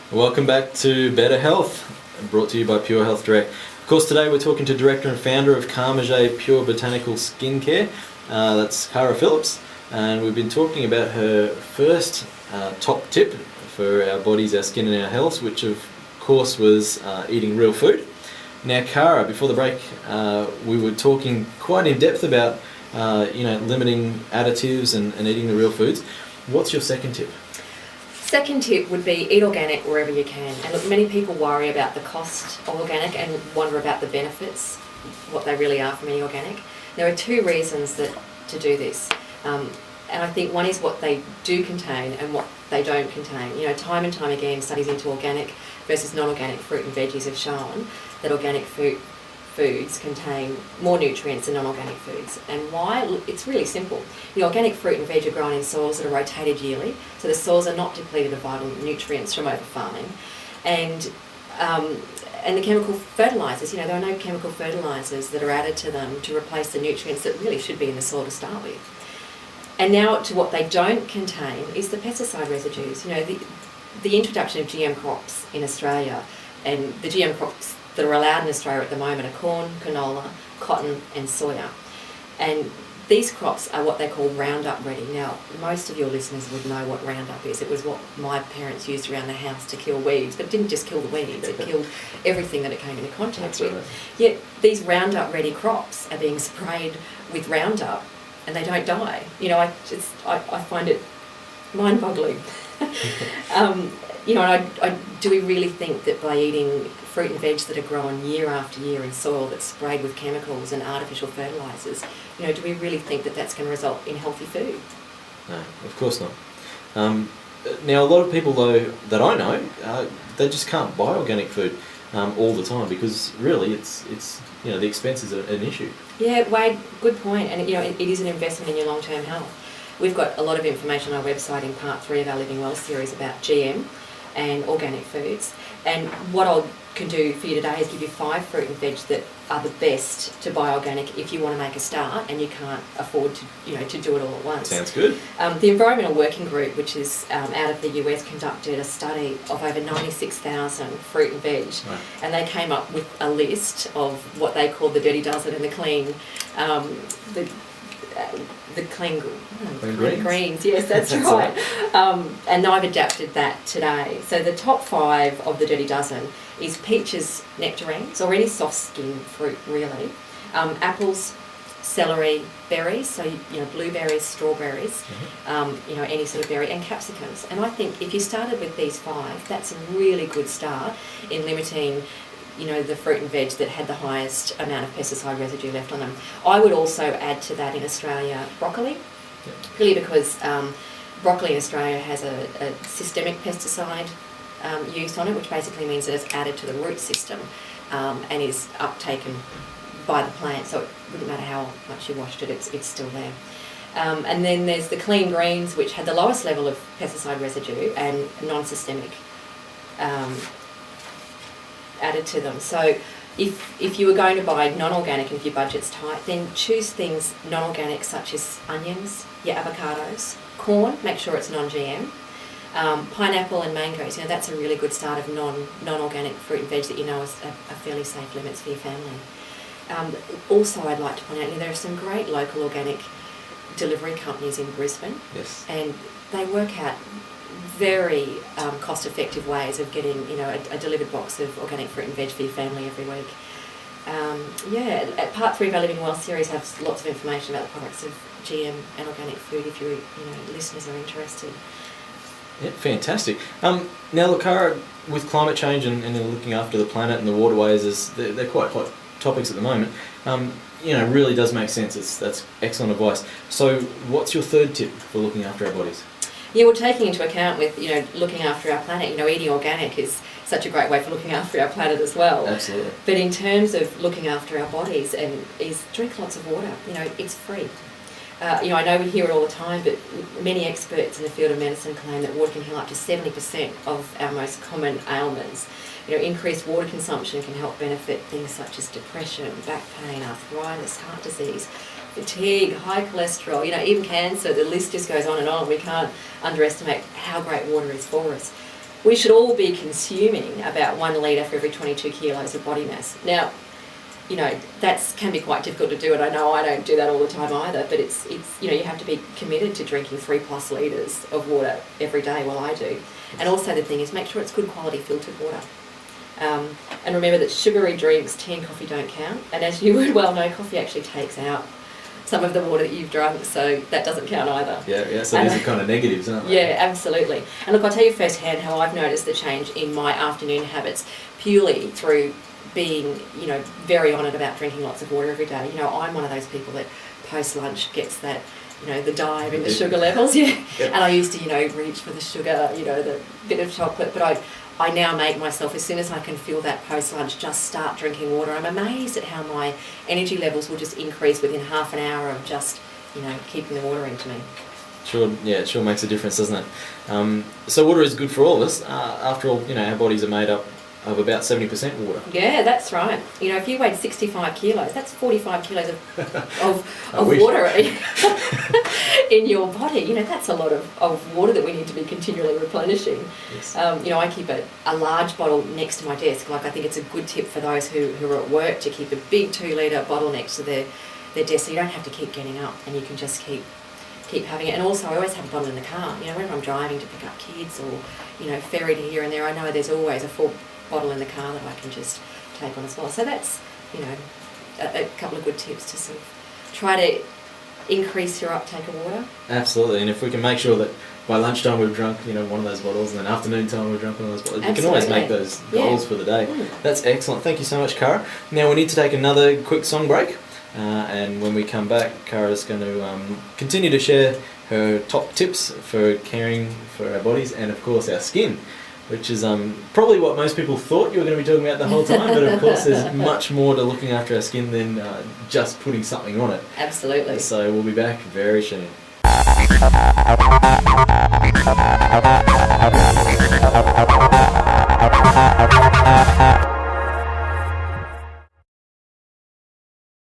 Welcome back to Better Health, brought to you by Pure Health Direct. Of course, today we're talking to director and founder of Carmage Pure Botanical Skincare, that's Cara Phillips, and we've been talking about her first top tip for our bodies, our skin and our health, which of course was eating real food. Now, Cara, before the break, we were talking quite in depth about limiting additives and eating the real foods. What's your second tip? Second tip would be eat organic wherever you can. And look, many people worry about the cost of organic and wonder about the benefits, what they really are from eating organic. There are two reasons to do this. And I think one is what they do contain and what they don't contain. You know, time and time again, studies into organic versus non-organic fruit and veggies have shown that organic foods contain more nutrients than non-organic foods. And why? Look, it's really simple. The organic fruit and veg are grown in soils that are rotated yearly, so the soils are not depleted of vital nutrients from over-farming. And the chemical fertilisers, there are no chemical fertilisers that are added to them to replace the nutrients that really should be in the soil to start with. And now to what they don't contain is the pesticide residues. The introduction of GM crops in Australia, and the GM crops that are allowed in Australia at the moment are corn, canola, cotton and soya. And these crops are what they call Roundup ready. Now, most of your listeners would know what Roundup is. It was what my parents used around the house to kill weeds, but it didn't just kill the weeds, it killed everything that it came into contact with. Right. Yet these Roundup ready crops are being sprayed with Roundup and they don't die. I find it mind-boggling. Do we really think that by eating fruit and veg that are grown year after year in soil that's sprayed with chemicals and artificial fertilisers, do we really think that that's going to result in healthy food? No, of course not. Now, a lot of people, though, that I know, they just can't buy organic food all the time because really it's the expense is an issue. Yeah, Wade, good point. And, it is an investment in your long-term health. We've got a lot of information on our website in part 3 of our Living Well series about GM and organic foods. And what I can do for you today is give you 5 fruit and veg that are the best to buy organic if you want to make a start and you can't afford to do it all at once. Sounds good. The Environmental Working Group, which is out of the US, conducted a study of over 96,000 fruit and veg, right. And they came up with a list of what they called the Dirty Dozen and the clean, the clean greens. Yes, that's right. And I've adapted that today. So the top 5 of the Dirty Dozen is peaches, nectarines, or any soft skin fruit really. Apples, celery, berries, so blueberries, strawberries, any sort of berry, and capsicums. And I think if you started with these 5, that's a really good start in limiting the fruit and veg that had the highest amount of pesticide residue left on them. I would also add to that in Australia broccoli, really because broccoli in Australia has a systemic pesticide use on it, which basically means that it's added to the root system and is uptaken by the plant, so it wouldn't matter how much you washed it, it's still there. And then there's the clean greens, which had the lowest level of pesticide residue and non-systemic added to them. So if you were going to buy non-organic and if your budget's tight, then choose things non-organic such as onions, your avocados, corn, make sure it's non-GM, pineapple and mangoes. That's a really good start of non-organic fruit and veg that are fairly safe limits for your family. Also, I'd like to point out there are some great local organic delivery companies in Brisbane. Yes. And they work out very cost-effective ways of getting a delivered box of organic fruit and veg for your family every week. Part 3 of our Living Well series has lots of information about the products of GM and organic food if your listeners are interested. Yeah, fantastic. Now, look, Cara, with climate change and looking after the planet and the waterways, they're quite hot topics at the moment. Really does make sense. That's excellent advice. So, what's your third tip for looking after our bodies? Yeah, well, taking into account with, looking after our planet, eating organic is such a great way for looking after our planet as well. Absolutely. But in terms of looking after our bodies, is drink lots of water. It's free. I know we hear it all the time, but many experts in the field of medicine claim that water can heal up to 70% of our most common ailments. Increased water consumption can help benefit things such as depression, back pain, arthritis, heart disease, fatigue, high cholesterol, even cancer. The list just goes on and on. We can't underestimate how great water is for us. We should all be consuming about 1 litre for every 22 kilos of body mass. Now, that can be quite difficult to do, and I know I don't do that all the time either, but it's you have to be committed to drinking 3+ litres of water every day. Well, I do. And also the thing is, make sure it's good quality filtered water. And remember that sugary drinks, tea and coffee don't count, and as you would well know, coffee actually takes out some of the water that you've drunk, so that doesn't count either. Yeah, so these are kind of negatives, aren't they? Yeah, absolutely. And look, I'll tell you firsthand how I've noticed the change in my afternoon habits purely through being, very honoured about drinking lots of water every day. I'm one of those people that post-lunch gets that, the dive in the sugar levels, yeah. And I used to, reach for the sugar, the bit of chocolate, but I now make myself, as soon as I can feel that post-lunch, just start drinking water. I'm amazed at how my energy levels will just increase within half an hour of just, keeping the water into me. Sure, yeah, it sure makes a difference, doesn't it? So water is good for all of us. After all, our bodies are made up of about 70% water. Yeah, that's right. If you weighed 65 kilos, that's 45 kilos of water in your body. That's a lot of water that we need to be continually replenishing. Yes. I keep a large bottle next to my desk. I think it's a good tip for those who are at work to keep a big 2-litre bottle next to their desk, so you don't have to keep getting up and you can just keep having it. And also I always have a bottle in the car. Whenever I'm driving to pick up kids or, ferry to here and there, I know there's always a full bottle in the car that I can just take on as well. So that's, a couple of good tips to sort of try to increase your uptake of water. Absolutely, and if we can make sure that by lunchtime we've drunk, one of those bottles, and then afternoon time we've drunk one of those bottles, we can always make those goals for the day. That's excellent. Thank you so much, Cara. Now we need to take another quick song break, and when we come back, Cara's going to continue to share her top tips for caring for our bodies and, of course, our skin, which is probably what most people thought you were going to be talking about the whole time, but of course there's much more to looking after our skin than just putting something on it. Absolutely. So we'll be back very soon.